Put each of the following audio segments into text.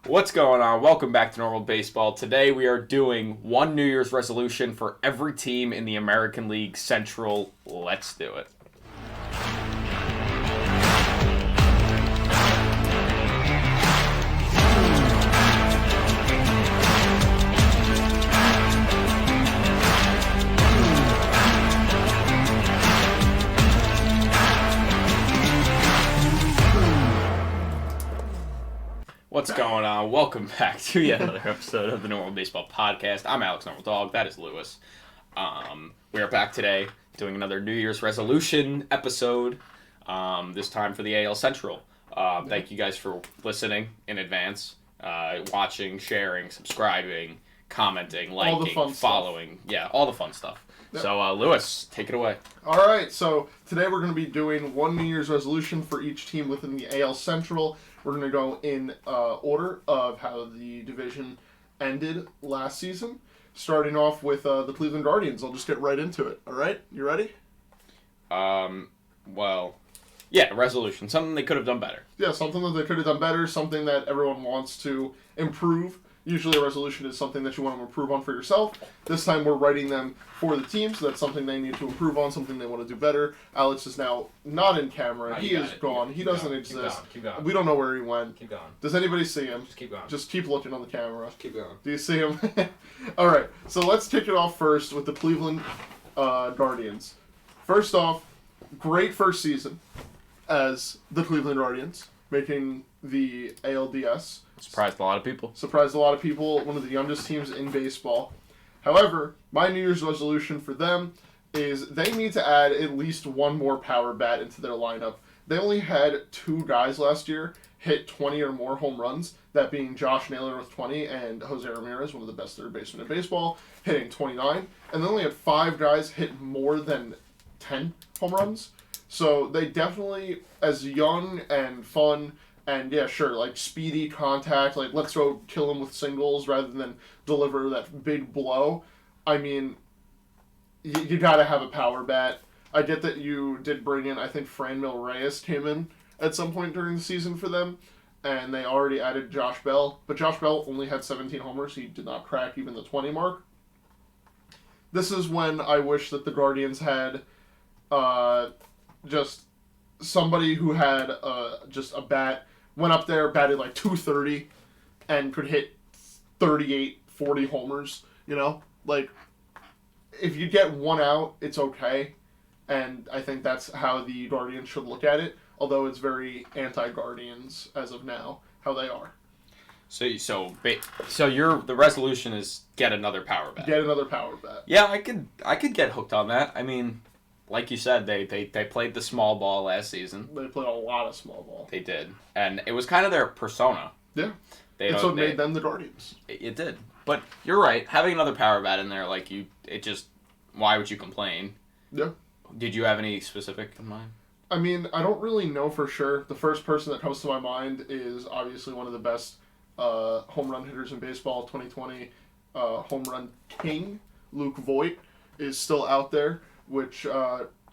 What's going on? Welcome back to Normal Baseball. Today we are doing one New Year's resolution for every team in the American League Central. Let's do it. What's going on? Welcome back to yet another episode of the Normal Baseball Podcast. I'm Alex Normal Dog. That is Lewis. We are back today doing another New Year's resolution episode, this time for the AL Central. Thank you guys for listening in advance, watching, sharing, subscribing, commenting, liking, following. Yeah, all the fun stuff. Yep. So, Lewis, take it away. All right, so today we're going to be doing one New Year's resolution for each team within the AL Central. We're going to go in order of how the division ended last season, starting off with the Cleveland Guardians. I'll just get right into it. All right, you ready? Resolution. Something they could have done better. Yeah, something that they could have done better, something that everyone wants to improve. Usually a resolution is something that you want to improve on for yourself. This time we're writing them for the team, so that's something they need to improve on, something they want to do better. Alex is now not in camera. He is gone. He doesn't exist. Keep going. We don't know where he went. Keep going. Does anybody see him? Just keep going. Just keep looking on the camera. Just keep going. Do you see him? All right, so let's kick it off first with the Cleveland Guardians. First off, great first season as the Cleveland Guardians, making the ALDS. Surprised a lot of people. One of the youngest teams in baseball. However, my New Year's resolution for them is they need to add at least one more power bat into their lineup. They only had two guys last year hit 20 or more home runs, that being Josh Naylor with 20 and Jose Ramirez, one of the best third basemen in baseball, hitting 29. And they only had five guys hit more than 10 home runs. So they definitely, as young and fun, and yeah, sure, like speedy contact, like let's go kill him with singles rather than deliver that big blow. I mean, you gotta have a power bat. I get that you did bring in, I think Franmil Reyes came in at some point during the season for them, and they already added Josh Bell, but Josh Bell only had 17 homers. He did not crack even the 20 mark. This is when I wish that the Guardians had just somebody who had just a bat, went up there, batted like 230, and could hit 38, 40 homers, you know? Like, if you get one out, it's okay, and I think that's how the Guardians should look at it, although it's very anti-Guardians as of now, how they are. So the resolution is get another power bat. Get another power bat. Yeah, I could get hooked on that. I mean, like you said, they played the small ball last season. They played a lot of small ball. They did. And it was kind of their persona. Yeah. That's what made them the Guardians. It did. But you're right. Having another power bat in there, why would you complain? Yeah. Did you have any specific in mind? I mean, I don't really know for sure. The first person that comes to my mind is obviously one of the best home run hitters in baseball, 2020 home run king, Luke Voit, is still out there, which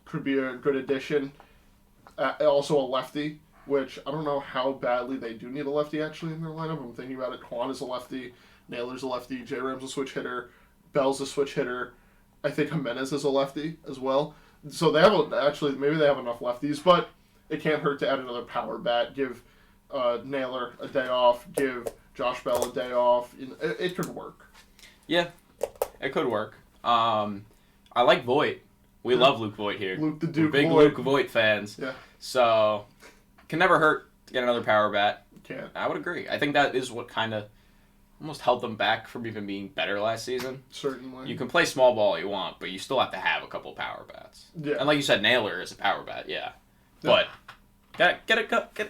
could be a good addition. Also a lefty, which I don't know how badly they do need a lefty actually in their lineup. I'm thinking about it. Kwan is a lefty, Naylor's a lefty, J-Ram's a switch hitter, Bell's a switch hitter. I think Jimenez is a lefty as well. So they have maybe they have enough lefties, but it can't hurt to add another power bat. Give Naylor a day off. Give Josh Bell a day off. It could work. Yeah, it could work. I like Voit. We love Luke Voit here. Luke the Duke. We're big Voit. Luke Voit fans. Yeah. So can never hurt to get another power bat. Can't. I would agree. I think that is what kind of almost held them back from even being better last season. Certainly. You can play small ball all you want, but you still have to have a couple power bats. Yeah. And like you said, Naylor is a power bat. Yeah. But get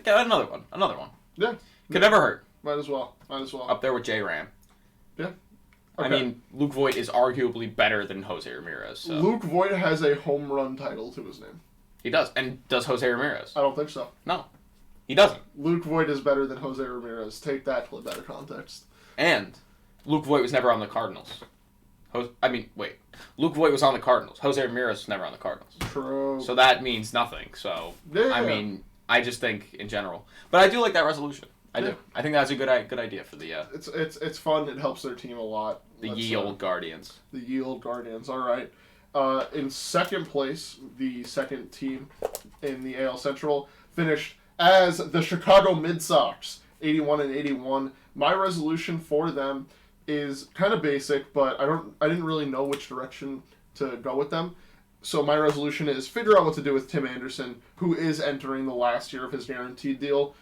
another one. Another one. Yeah. Could never hurt. Might as well. Up there with J-Ram. Yeah. Okay. I mean, Luke Voit is arguably better than Jose Ramirez. So. Luke Voit has a home run title to his name. He does. And does Jose Ramirez? I don't think so. No. He doesn't. Luke Voit is better than Jose Ramirez. Take that to a better context. And Luke Voit was never on the Cardinals. Luke Voit was on the Cardinals. Jose Ramirez was never on the Cardinals. True. So that means nothing. So, yeah. I mean, I just think in general. But I do like that resolution. I do. I think that's a good idea for the It's fun. It helps their team a lot. the ye old Guardians. The ye old Guardians. All right. In second place, the second team in the AL Central finished as the Chicago Mid Sox, 81-81. My resolution for them is kind of basic, but I didn't really know which direction to go with them. So my resolution is figure out what to do with Tim Anderson, who is entering the last year of his guaranteed deal.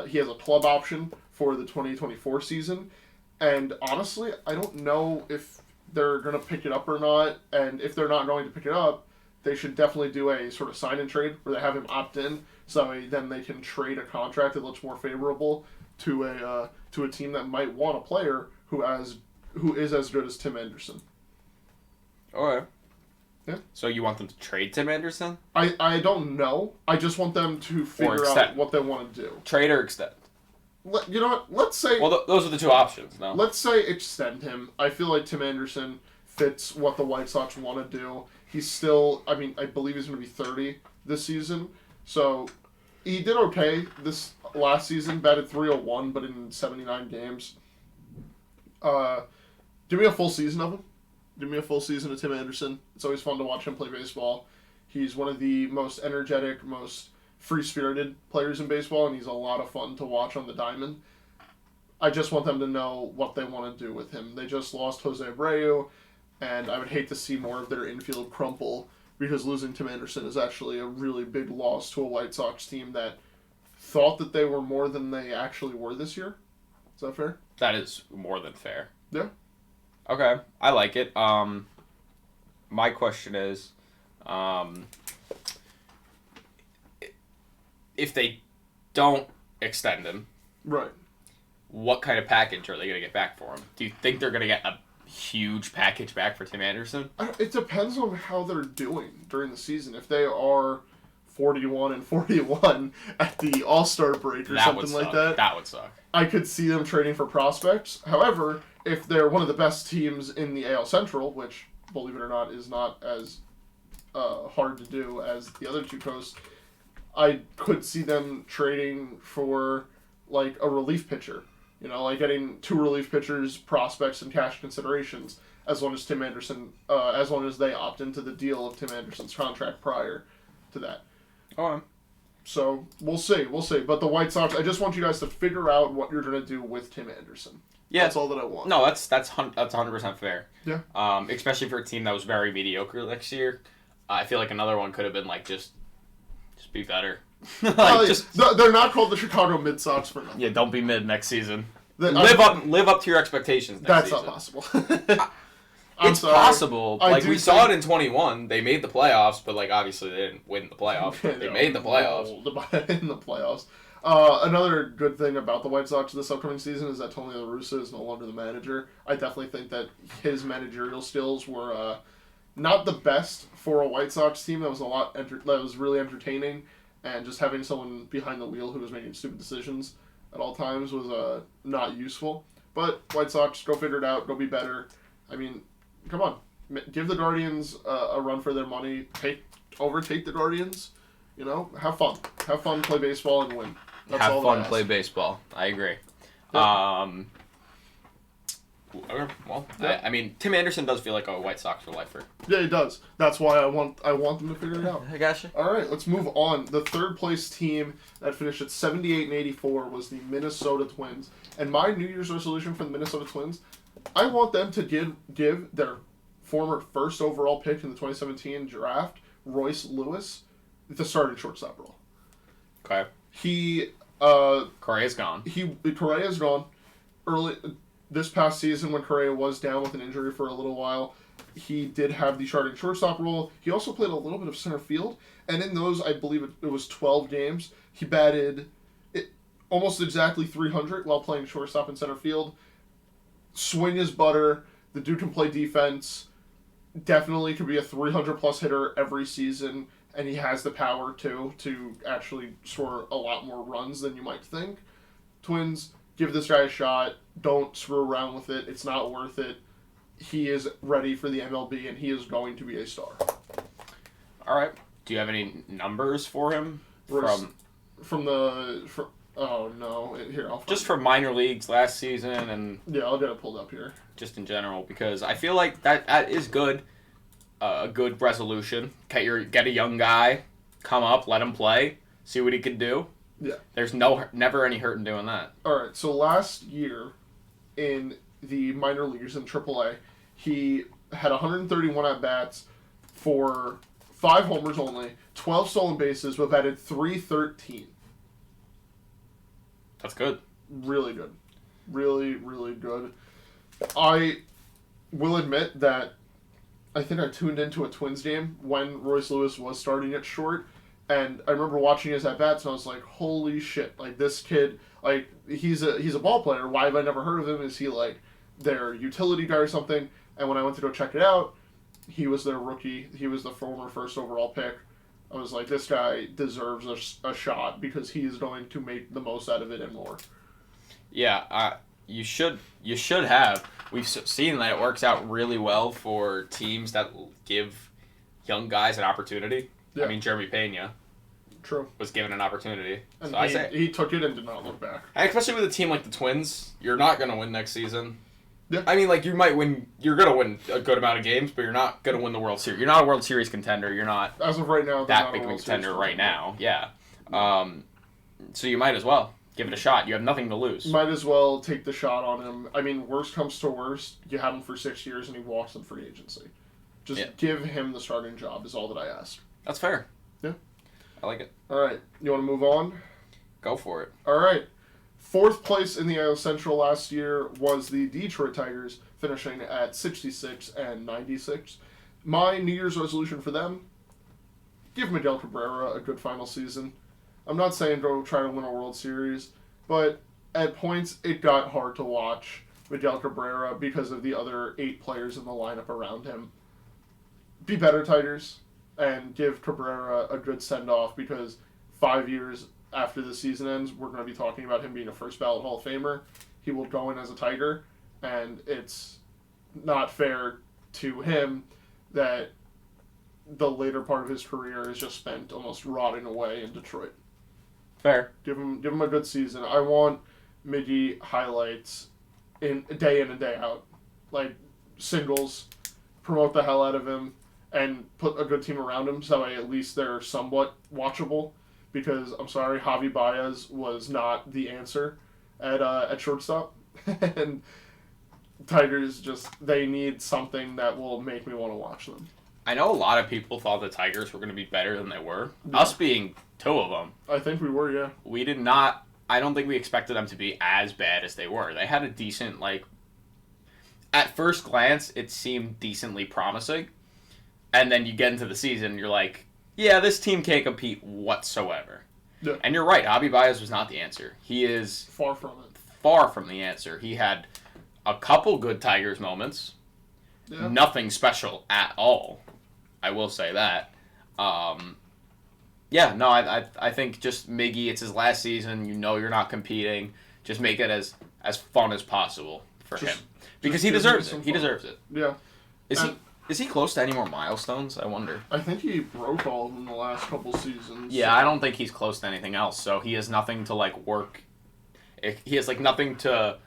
He has a club option for the 2024 season, and honestly, I don't know if they're going to pick it up or not, and if they're not going to pick it up, they should definitely do a sort of sign and trade where they have him opt in, so then they can trade a contract that looks more favorable to a team that might want a player who is as good as Tim Anderson. Okay. Yeah. So you want them to trade Tim Anderson? I don't know. I just want them to figure out what they want to do. Trade or extend? You know what? Let's say... Well, those are the two options, no? Let's say extend him. I feel like Tim Anderson fits what the White Sox want to do. He's still... I believe he's going to be 30 this season. So, he did okay this last season. Batted .301, but in 79 games. Give me a full season of him. Give me a full season of Tim Anderson. It's always fun to watch him play baseball. He's one of the most energetic, most free-spirited players in baseball, and he's a lot of fun to watch on the diamond. I just want them to know what they want to do with him. They just lost Jose Abreu, and I would hate to see more of their infield crumple, because losing Tim Anderson is actually a really big loss to a White Sox team that thought that they were more than they actually were this year. Is that fair? That is more than fair. Yeah. Okay, I like it. My question is, if they don't extend him, right, what kind of package are they going to get back for him? Do you think they're going to get a huge package back for Tim Anderson? It depends on how they're doing during the season. If they are 41-41 at the All-Star break or something like that, that would suck. I could see them trading for prospects. However, if they're one of the best teams in the AL Central, which, believe it or not, is not as hard to do as the other two coasts, I could see them trading for, like, a relief pitcher. You know, like getting 2 relief pitchers, prospects, and cash considerations, as long as as long as they opt into the deal of Tim Anderson's contract prior to that. Oh. So, we'll see. But the White Sox, I just want you guys to figure out what you're going to do with Tim Anderson. Yeah. That's all that I want. No, that's 100% fair. Yeah. Especially for a team that was very mediocre next year. I feel like another one could have been, like, just be better. They're not called the Chicago Mid Sox for nothing. Yeah, don't be mid next season. Live up to your expectations next season. That's not possible. It's possible. Like, we saw it in 21. They made the playoffs, but, like, obviously they didn't win the playoffs. They made the playoffs. In the playoffs. Another good thing about the White Sox this upcoming season is that Tony La Russa is no longer the manager. I definitely think that his managerial skills were not the best for a White Sox team. That was that was really entertaining, and just having someone behind the wheel who was making stupid decisions at all times was not useful. But White Sox, go figure it out. Go be better. I mean, come on, give the Guardians a run for their money. Overtake the Guardians. You know, have fun, play baseball, and win. That's have all fun, play baseball. I agree. Yeah. Okay, well, yeah. I mean, Tim Anderson does feel like a White Sox for lifer. Yeah, he does. That's why I want them to figure it out. I gotcha. All right, let's move on. The third place team that finished at 78-84 was the Minnesota Twins. And my New Year's resolution for the Minnesota Twins, I want them to give their former first overall pick in the 2017 draft, Royce Lewis, the starting shortstop role. Okay. Correa's gone. Correa's gone. Early this past season, when Correa was down with an injury for a little while, he did have the starting shortstop role. He also played a little bit of center field, and in those, I believe it was 12 games, he batted almost exactly .300 while playing shortstop and center field. Swing is butter. The dude can play defense. Definitely could be a 300-plus hitter every season, and he has the power, too, to actually score a lot more runs than you might think. Twins, give this guy a shot. Don't screw around with it. It's not worth it. He is ready for the MLB, and he is going to be a star. All right. Do you have any numbers for him? Oh, no. Here, I'll find Just for minor leagues last season and Yeah, I'll get it pulled up here. just in general, because I feel like that is good. A good resolution. Get a young guy, come up, let him play, see what he can do. Yeah. There's never any hurt in doing that. All right, so last year in the minor leagues in AAA, he had 131 at-bats for 5 homers only, 12 stolen bases, but batted .313. That's good. Really good. Really, really good. I will admit that I think I tuned into a Twins game when Royce Lewis was starting at short, and I remember watching his at-bats, and I was like, holy shit, like, this kid, like, he's a ball player. Why have I never heard of him? Is he, like, their utility guy or something? And when I went to go check it out, he was their rookie. He was the former first overall pick. I was like, this guy deserves a shot because he's going to make the most out of it and more. Yeah, you should have. We've seen that it works out really well for teams that give young guys an opportunity. Yeah. I mean, Jeremy Pena was given an opportunity. And so he took it and did not look back. And especially with a team like the Twins, you're not going to win next season. Yeah. I mean, like, you might win. You're going to win a good amount of games, but you're not going to win the World Series. You're not a World Series contender. You're not as of right now that big of a contender right now. Yeah. So you might as well give it a shot. You have nothing to lose. Might as well take the shot on him. I mean, worst comes to worst, you have him for 6 years and he walks in free agency. Just give him the starting job is all that I ask. That's fair. Yeah. I like it. All right. You want to move on? Go for it. All right. 4th place in the AL Central last year was the Detroit Tigers, finishing at 66 and 96. My New Year's resolution for them, give Miguel Cabrera a good final season. I'm not saying go try to win a World Series, but at points it got hard to watch Miguel Cabrera because of the other 8 players in the lineup around him. Be better, Tigers, and give Cabrera a good send-off because 5 years after the season ends, we're going to be talking about him being a first-ballot Hall of Famer. He will go in as a Tiger, and it's not fair to him that the later part of his career is just spent almost rotting away in Detroit. Fair. Give him a good season. I want Miggy highlights day in and day out. Like, singles, promote the hell out of him, and put a good team around him so at least they're somewhat watchable. Because, I'm sorry, Javi Baez was not the answer at shortstop. And Tigers they need something that will make me want to watch them. I know a lot of people thought the Tigers were going to be better than they were. Yeah. Us being 2 of them. I think we were, yeah. We did not. I don't think we expected them to be as bad as they were. They had a decent, at first glance, it seemed decently promising. And then you get into the season and you're like, yeah, this team can't compete whatsoever. Yeah. And you're right, Javi Baez was not the answer. He is far from it. Far from the answer. He had a couple good Tigers moments. Yeah. Nothing special at all. I will say that. I think just Miggy, it's his last season. You know you're not competing. Just make it as fun as possible for him. Because he deserves it. He deserves it. Yeah. Is he close to any more milestones? I wonder. I think he broke all of them the last couple seasons. Yeah, so. I don't think he's close to anything else. So he has nothing to work. He has nothing to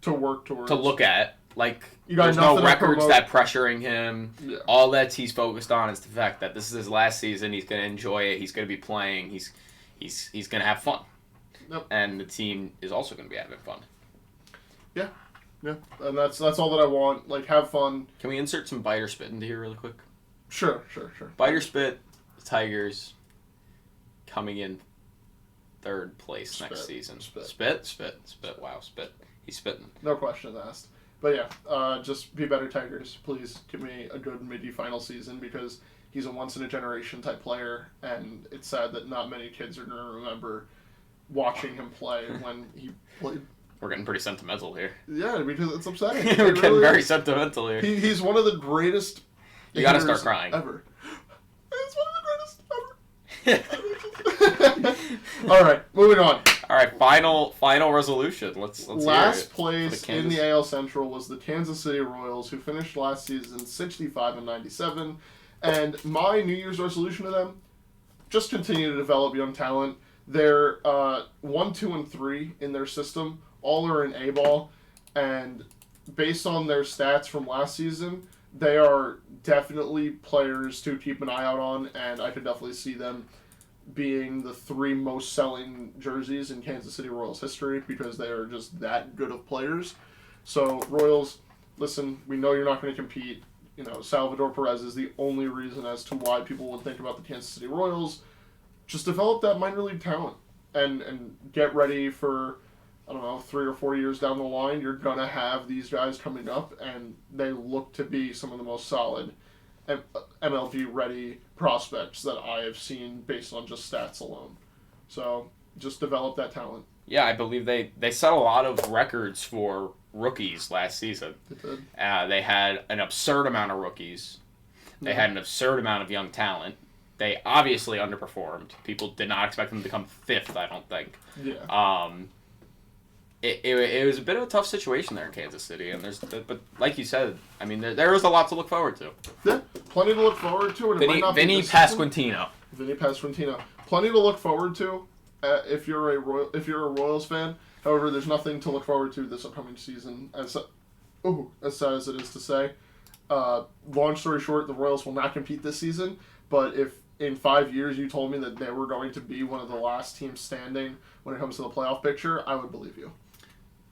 work towards. To look at. There's no records that pressuring him. Yeah. All that he's focused on is the fact that this is his last season. He's going to enjoy it. He's going to be playing. He's going to have fun. Yep. And the team is also going to be having fun. Yeah. Yeah, and that's all that I want. Have fun. Can we insert some bite or spit into here really quick? Sure. Bite or spit, the Tigers coming in 3rd place next season. Spit. Wow, spit. He's spitting. No questions asked. But yeah, just be better, Tigers. Please give me a good midi final season because he's a once-in-a-generation type player, and it's sad that not many kids are going to remember watching him play when he played. We're getting pretty sentimental here. Yeah, because it's upsetting. We're getting very sentimental here. He's one of the greatest. You gotta start crying. Ever. He's one of the greatest ever. All right, moving on. All right, final resolution. Let's last place in the AL Central was the Kansas City Royals, who finished last season 65 and 97. And my New Year's resolution to them: just continue to develop young talent. They're 1, 2, and 3 in their system. All are in A-ball, and based on their stats from last season, they are definitely players to keep an eye out on, and I could definitely see them being the 3 most selling jerseys in Kansas City Royals history because they are just that good of players. So, Royals, listen, we know you're not going to compete. You know, Salvador Perez is the only reason as to why people would think about the Kansas City Royals. Just develop that minor league talent and get ready for, I don't know, 3 or 4 years down the line. You're going to have these guys coming up, and they look to be some of the most solid MLB-ready prospects that I have seen based on just stats alone. So just develop that talent. Yeah, I believe they set a lot of records for rookies last season. They did. They had an absurd amount of rookies. They had an absurd amount of young talent. They obviously underperformed. People did not expect them to come 5th, I don't think. Yeah. It was a bit of a tough situation there in Kansas City, but like you said, I mean, there was a lot to look forward to. Yeah, plenty to look forward to. And Vinny Pasquantino. Vinny Pasquantino. Plenty to look forward to if you're a Royals fan. However, there's nothing to look forward to this upcoming season, as sad as it is to say. Long story short, the Royals will not compete this season, but if in 5 years you told me that they were going to be one of the last teams standing when it comes to the playoff picture, I would believe you.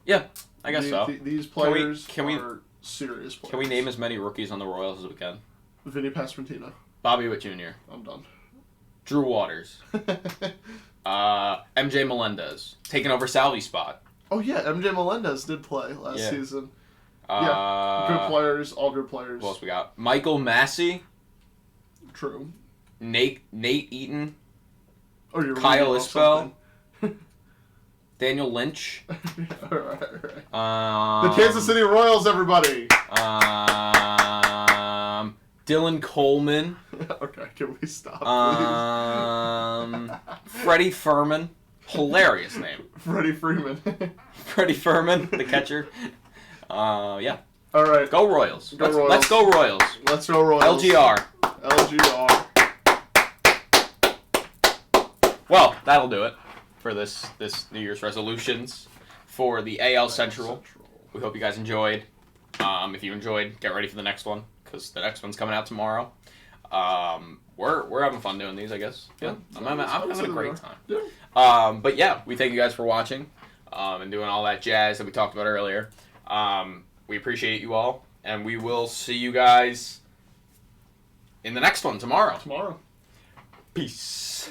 Yeah, I guess so. These players can we are serious players. Can we name as many rookies on the Royals as we can? Vinny Pasquantino. Bobby Witt Jr. I'm done. Drew Waters. MJ Melendez. Taking over Salvy's spot. Oh, yeah, MJ Melendez did play last season. Good players, all good players. What else we got? Michael Massey. True. Nate Eaton. Oh, you're Kyle Isbell. Daniel Lynch. All right. The Kansas City Royals, everybody. Dylan Coleman. Okay, can we stop, please? Freddie Furman. Hilarious name. Freddie Freeman. Freddie Furman, the catcher. Yeah. All right. Go Royals. Royals. Let's go Royals. Let's go Royals. LGR. LGR. Well, that'll do it for this New Year's resolutions for the AL Central. We hope you guys enjoyed. If you enjoyed, get ready for the next one because the next one's coming out tomorrow. We're having fun doing these, I guess. Yeah, I'm having a great time. Yeah. But yeah, we thank you guys for watching and doing all that jazz that we talked about earlier. We appreciate you all, and we will see you guys in the next one tomorrow. Tomorrow. Peace.